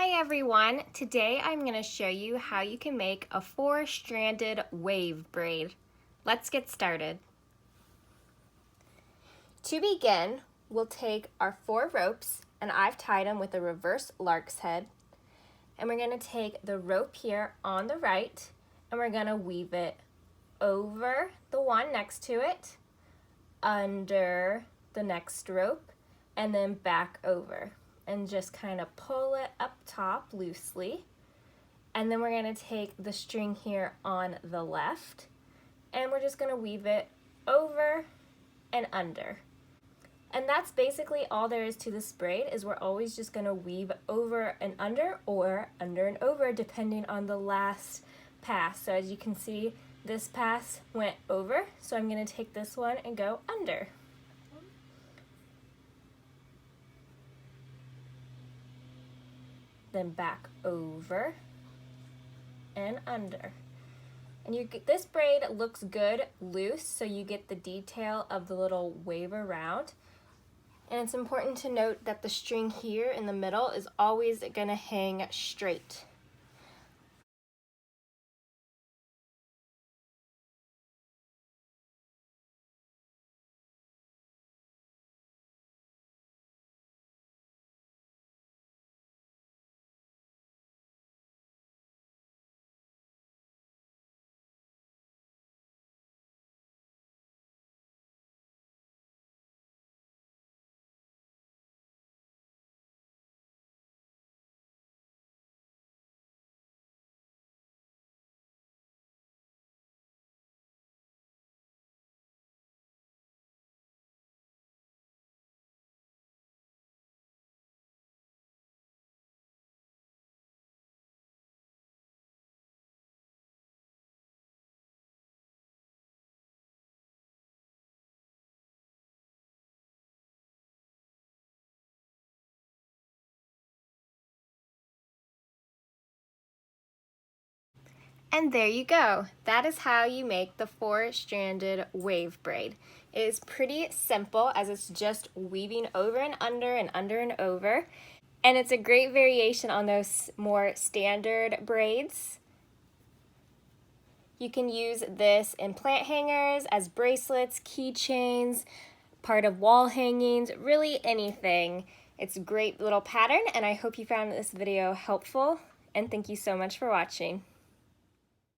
Hi everyone, today I'm going to show you how you can make a 4-stranded wave braid. Let's get started. To begin, we'll take our 4 ropes, and I've tied them with a reverse lark's head, and we're going to take the rope here on the right and we're going to weave it over the one next to it, under the next rope, and then back over. And just kind of pull it up top loosely. And then we're going to take the string here on the left and we're just going to weave it over and under. And that's basically all there is to this braid, is we're always just going to weave over and under, or under and over, depending on the last pass. So as you can see, this pass went over, so I'm going to take this one and go under. Then back over and under. And this braid looks good loose, so you get the detail of the little wave around. And it's important to note that the string here in the middle is always going to hang straight. And there you go. That is how you make the 4-stranded wave braid. It is pretty simple, as it's just weaving over and under and over. And it's a great variation on those more standard braids. You can use this in plant hangers, as bracelets, keychains, part of wall hangings, really anything. It's a great little pattern, and I hope you found this video helpful, and thank you so much for watching.